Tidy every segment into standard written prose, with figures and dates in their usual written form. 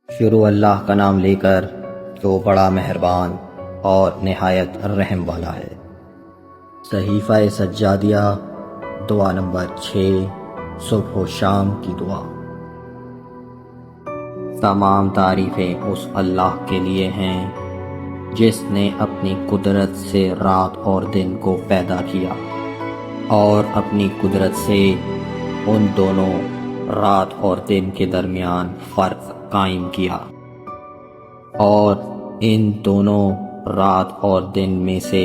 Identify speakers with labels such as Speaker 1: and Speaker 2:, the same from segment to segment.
Speaker 1: شروع اللہ کا نام لے کر جو بڑا مہربان اور نہایت رحم والا ہے۔ صحیفہ سجادیہ، دعا نمبر 6، صبح و شام کی دعا۔ تمام تعریفیں اس اللہ کے لیے ہیں جس نے اپنی قدرت سے رات اور دن کو پیدا کیا اور اپنی قدرت سے ان دونوں رات اور دن کے درمیان فرق قائم کیا، اور ان دونوں رات اور دن میں سے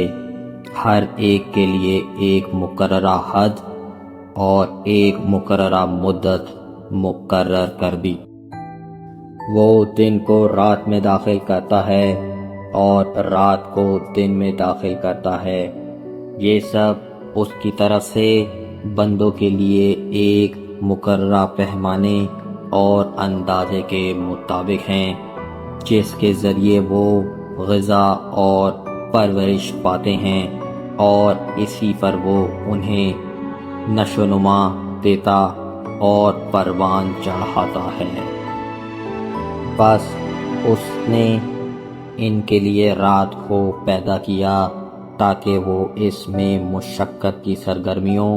Speaker 1: ہر ایک کے لیے ایک مقررہ حد اور ایک مقررہ مدت مقرر کر دی۔ وہ دن کو رات میں داخل کرتا ہے اور رات کو دن میں داخل کرتا ہے۔ یہ سب اس کی طرف سے بندوں کے لیے ایک مقررہ پیمانے اور اندازے کے مطابق ہیں، جس کے ذریعے وہ غذا اور پرورش پاتے ہیں، اور اسی پر وہ انہیں نشو و نما دیتا اور پروان چڑھاتا ہے۔ بس اس نے ان کے لیے رات کو پیدا کیا تاکہ وہ اس میں مشقت کی سرگرمیوں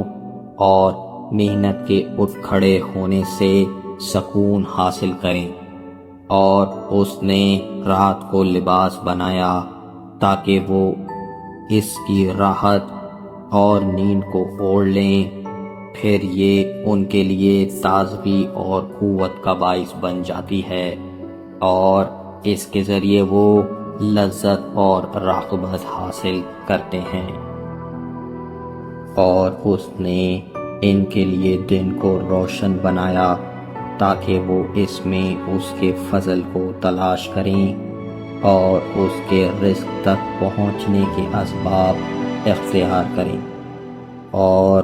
Speaker 1: اور محنت کے اٹھ کھڑے ہونے سے سکون حاصل کریں، اور اس نے رات کو لباس بنایا تاکہ وہ اس کی راحت اور نیند کو اوڑھ لیں۔ پھر یہ ان کے لیے تازگی اور قوت کا باعث بن جاتی ہے، اور اس کے ذریعے وہ لذت اور راغبت حاصل کرتے ہیں۔ اور اس نے ان کے لیے دن کو روشن بنایا تاکہ وہ اس میں اس کے فضل کو تلاش کریں اور اس کے رزق تک پہنچنے کے اسباب اختیار کریں، اور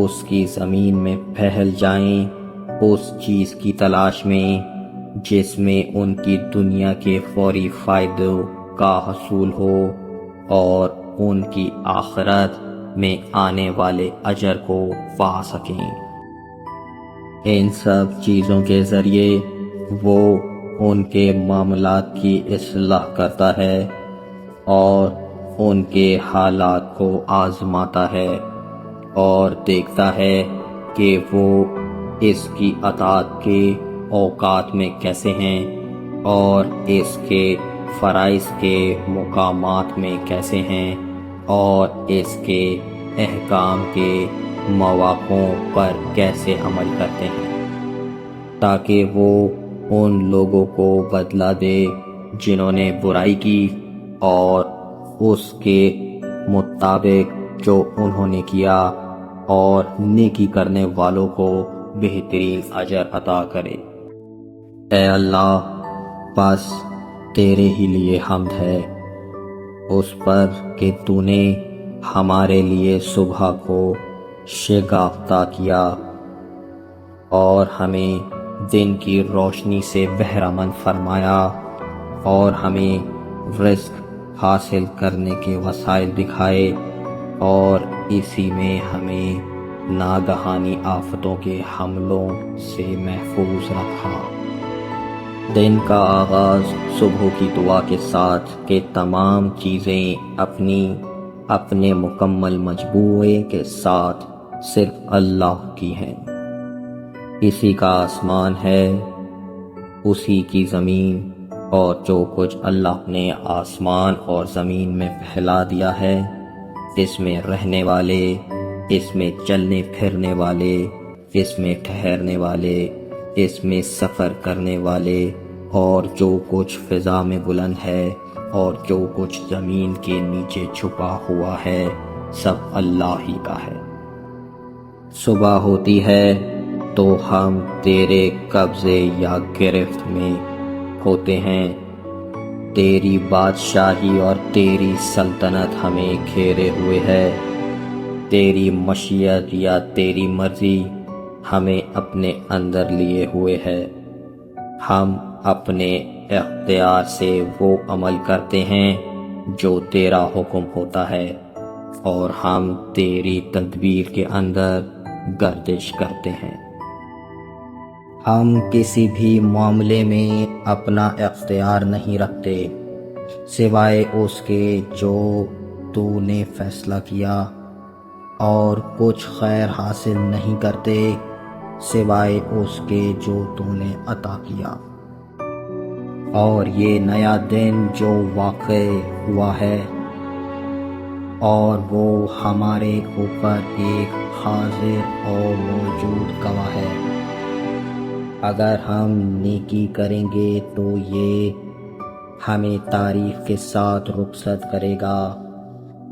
Speaker 1: اس کی زمین میں پھیل جائیں اس چیز کی تلاش میں جس میں ان کی دنیا کے فوری فائدوں کا حصول ہو اور ان کی آخرت میں آنے والے اجر کو پا سکیں۔ ان سب چیزوں کے ذریعے وہ ان کے معاملات کی اصلاح کرتا ہے اور ان کے حالات کو آزماتا ہے، اور دیکھتا ہے کہ وہ اس کی اطاعت کے اوقات میں کیسے ہیں اور اس کے فرائض کے مقامات میں کیسے ہیں، اور اس کے احکام کے مواقعوں پر کیسے عمل کرتے ہیں، تاکہ وہ ان لوگوں کو بدلہ دے جنہوں نے برائی کی، اور اس کے مطابق جو انہوں نے کیا، اور نیکی کرنے والوں کو بہترین اجر عطا کرے۔ اے اللہ، بس تیرے ہی لیے حمد ہے، اس پر کہ تو نے ہمارے لیے صبح کو شگافتہ کیا اور ہمیں دن کی روشنی سے بہرہ مند فرمایا، اور ہمیں رزق حاصل کرنے کے وسائل دکھائے، اور اسی میں ہمیں ناگہانی آفتوں کے حملوں سے محفوظ رکھا۔ دن کا آغاز صبح کی دعا کے ساتھ کہ تمام چیزیں اپنے مکمل مجموعے کے ساتھ صرف اللہ کی ہیں۔ اسی کا آسمان ہے، اسی کی زمین، اور جو کچھ اللہ نے آسمان اور زمین میں پھیلا دیا ہے، اس میں رہنے والے، اس میں چلنے پھرنے والے، اس میں ٹھہرنے والے، اس میں سفر کرنے والے، اور جو کچھ فضا میں بلند ہے اور جو کچھ زمین کے نیچے چھپا ہوا ہے، سب اللہ ہی کا ہے۔ صبح ہوتی ہے تو ہم تیرے قبضے یا گرفت میں ہوتے ہیں، تیری بادشاہی اور تیری سلطنت ہمیں گھیرے ہوئے ہے، تیری مشیت یا تیری مرضی ہمیں اپنے اندر لیے ہوئے ہے۔ ہم اپنے اختیار سے وہ عمل کرتے ہیں جو تیرا حکم ہوتا ہے، اور ہم تیری تدبیر کے اندر گردش کرتے ہیں۔ ہم کسی بھی معاملے میں اپنا اختیار نہیں رکھتے سوائے اس کے جو تو نے فیصلہ کیا، اور کچھ خیر حاصل نہیں کرتے سوائے اس کے جو تو نے عطا کیا۔ اور یہ نیا دن جو واقع ہوا ہے اور وہ ہمارے اوپر ایک حاضر اور موجود گواہ ہے۔ اگر ہم نیکی کریں گے تو یہ ہمیں تعریف کے ساتھ رخصت کرے گا،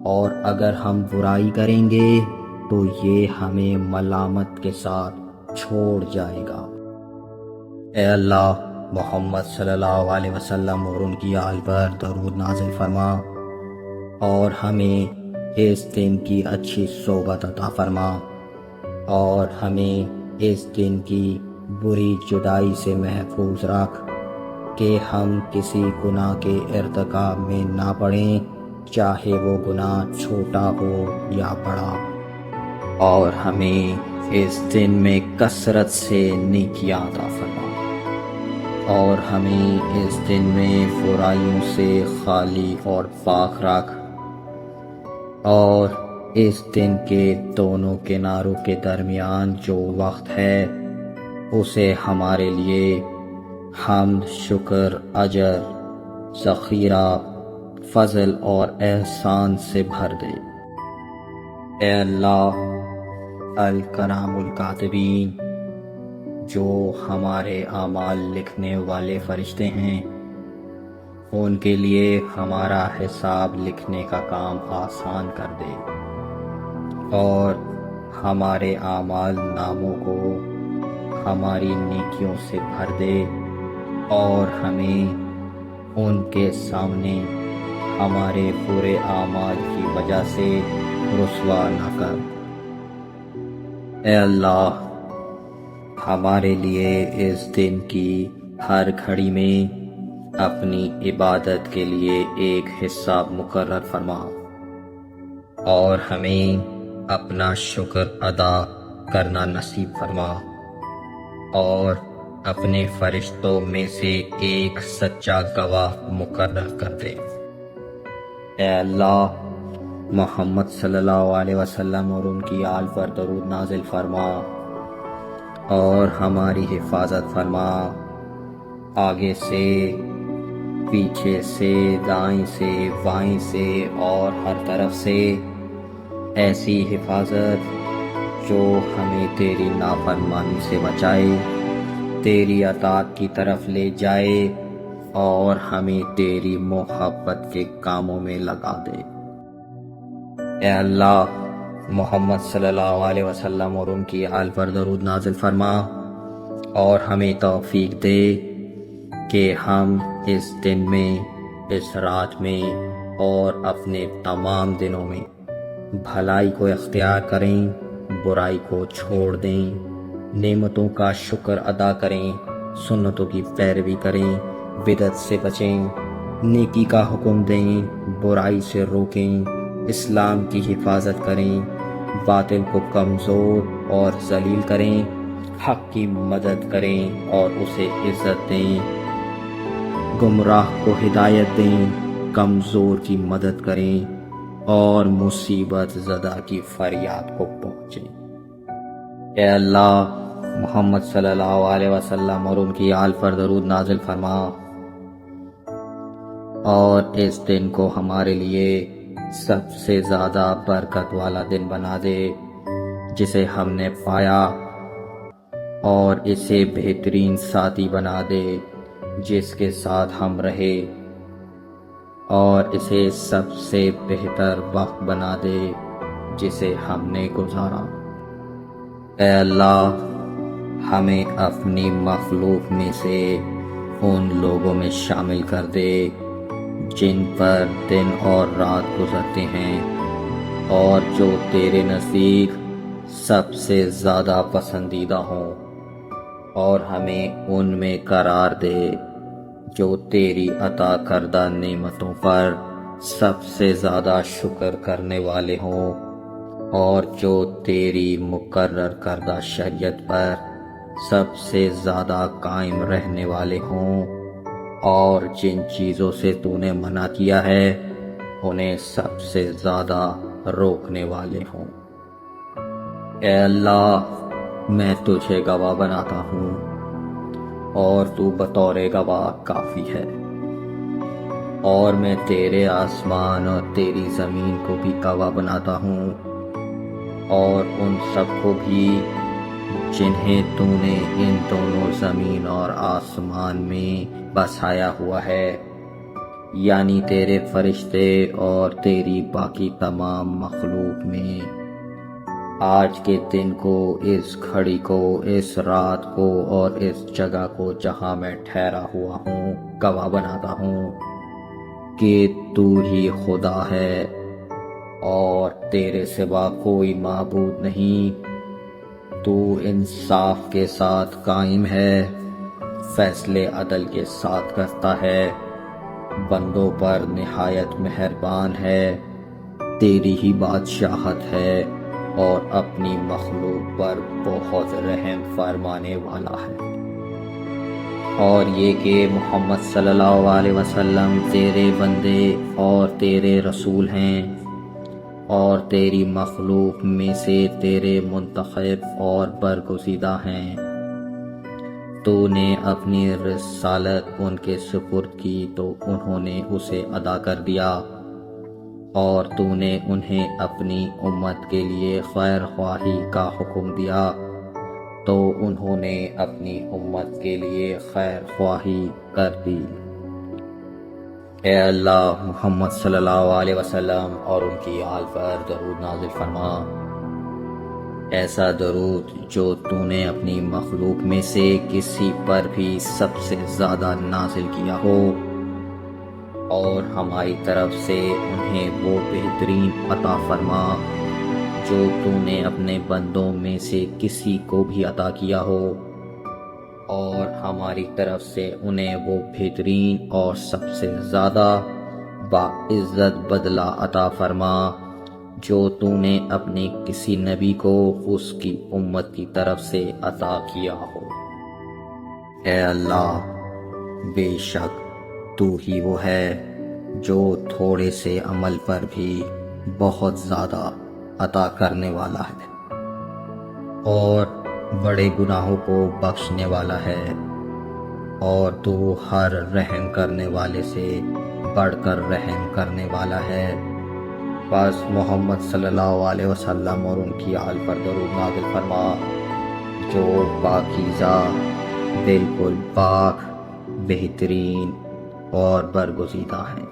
Speaker 1: اور اگر ہم برائی کریں گے تو یہ ہمیں ملامت کے ساتھ چھوڑ جائے گا۔ اے اللہ، محمد صلی اللہ علیہ وسلم اور ان کی آل پر درود نازل فرما، اور ہمیں اس دن کی اچھی صحبت عطا فرما، اور ہمیں اس دن کی بری جدائی سے محفوظ رکھ کہ ہم کسی گناہ کے ارتکاب میں نہ پڑیں، چاہے وہ گناہ چھوٹا ہو یا بڑا، اور ہمیں اس دن میں کثرت سے نیکیاں عطا فرما، اور ہمیں اس دن میں برائیوں سے خالی اور پاک رکھ، اور اس دن کے دونوں کناروں کے درمیان جو وقت ہے اسے ہمارے لیے حمد، شکر، اجر، ذخیرہ، فضل اور احسان سے بھر دے۔ اے اللہ، الکرام الکاتبین، جو ہمارے اعمال لکھنے والے فرشتے ہیں، ان کے لیے ہمارا حساب لکھنے کا کام آسان کر دے، اور ہمارے اعمال ناموں کو ہماری نیکیوں سے بھر دے، اور ہمیں ان کے سامنے ہمارے برے اعمال کی وجہ سے رسوا نہ کر۔ اے اللہ، ہمارے لیے اس دن کی ہر گھڑی میں اپنی عبادت کے لیے ایک حصہ مقرر فرما، اور ہمیں اپنا شکر ادا کرنا نصیب فرما، اور اپنے فرشتوں میں سے ایک سچا گواہ مقرر کر دے۔ اے اللہ، محمد صلی اللہ علیہ وسلم اور ان کی آل پر درود نازل فرما، اور ہماری حفاظت فرما، آگے سے، پیچھے سے، دائیں سے، بائیں سے اور ہر طرف سے ایسی حفاظت جو ہمیں تیری نافرمانی سے بچائے، تیری اطاعت کی طرف لے جائے، اور ہمیں تیری محبت کے کاموں میں لگا دے۔ اے اللہ، محمد صلی اللہ علیہ وسلم اور ان کی آل پر درود نازل فرما، اور ہمیں توفیق دے کہ ہم اس دن میں، اس رات میں اور اپنے تمام دنوں میں بھلائی کو اختیار کریں، برائی کو چھوڑ دیں، نعمتوں کا شکر ادا کریں، سنتوں کی پیروی کریں، بدعت سے بچیں، نیکی کا حکم دیں، برائی سے روکیں، اسلام کی حفاظت کریں، باطل کو کمزور اور ذلیل کریں، حق کی مدد کریں اور اسے عزت دیں، گمراہ کو ہدایت دیں، کمزور کی مدد کریں، اور مصیبت زدہ کی فریاد کو پہنچیں۔ اے اللہ، محمد صلی اللہ علیہ وسلم اور ان کی آل پر درود نازل فرما، اور اس دن کو ہمارے لیے سب سے زیادہ برکت والا دن بنا دے جسے ہم نے پایا، اور اسے بہترین ساتھی بنا دے جس کے ساتھ ہم رہے، اور اسے سب سے بہتر وقت بنا دے جسے ہم نے گزارا۔ اے اللہ، ہمیں اپنی مخلوق میں سے ان لوگوں میں شامل کر دے جن پر دن اور رات گزرتے ہیں، اور جو تیرے نزدیک سب سے زیادہ پسندیدہ ہوں، اور ہمیں ان میں قرار دے جو تیری عطا کردہ نعمتوں پر سب سے زیادہ شکر کرنے والے ہوں، اور جو تیری مقرر کردہ شریعت پر سب سے زیادہ قائم رہنے والے ہوں، اور جن چیزوں سے تو نے منع کیا ہے انہیں سب سے زیادہ روکنے والے ہوں۔ اے اللہ، میں تجھے گواہ بناتا ہوں اور تو بطور گواہ کافی ہے، اور میں تیرے آسمان اور تیری زمین کو بھی گواہ بناتا ہوں، اور ان سب کو بھی جنہیں تو نے ان دونوں زمین اور آسمان میں بسایا ہوا ہے، یعنی تیرے فرشتے اور تیری باقی تمام مخلوق میں، آج کے دن کو، اس گھڑی کو، اس رات کو اور اس جگہ کو جہاں میں ٹھہرا ہوا ہوں گواہ بناتا ہوں کہ تو ہی خدا ہے اور تیرے سوا کوئی معبود نہیں۔ تو انصاف کے ساتھ قائم ہے، فیصلے عدل کے ساتھ کرتا ہے، بندوں پر نہایت مہربان ہے، تیری ہی بادشاہت ہے اور اپنی مخلوق پر بہت رحم فرمانے والا ہے۔ اور یہ کہ محمد صلی اللہ علیہ وسلم تیرے بندے اور تیرے رسول ہیں، اور تیری مخلوق میں سے تیرے منتخب اور برگزیدہ ہیں۔ تو نے اپنی رسالت ان کے سپرد کی تو انہوں نے اسے ادا کر دیا، اور تو نے انہیں اپنی امت کے لیے خیر خواہی کا حکم دیا تو انہوں نے اپنی امت کے لیے خیر خواہی کر دی۔ اے اللہ، محمد صلی اللہ علیہ وسلم اور ان کی آل پر درود نازل فرما، ایسا درود جو تو نے اپنی مخلوق میں سے کسی پر بھی سب سے زیادہ نازل کیا ہو، اور ہماری طرف سے انہیں وہ بہترین عطا فرما جو تو نے اپنے بندوں میں سے کسی کو بھی عطا کیا ہو، اور ہماری طرف سے انہیں وہ بہترین اور سب سے زیادہ باعزت بدلہ عطا فرما جو تو نے اپنے کسی نبی کو اس کی امت کی طرف سے عطا کیا ہو۔ اے اللہ، بے شک تو ہی وہ ہے جو تھوڑے سے عمل پر بھی بہت زیادہ عطا کرنے والا ہے، اور بڑے گناہوں کو بخشنے والا ہے، اور تو ہر رحم کرنے والے سے بڑھ کر رحم کرنے والا ہے۔ بس محمد صلی اللہ علیہ وسلم اور ان کی آل پر درود نازل فرما جو پاکیزہ، بالکل پاک، بہترین اور برگزیدہ ہیں۔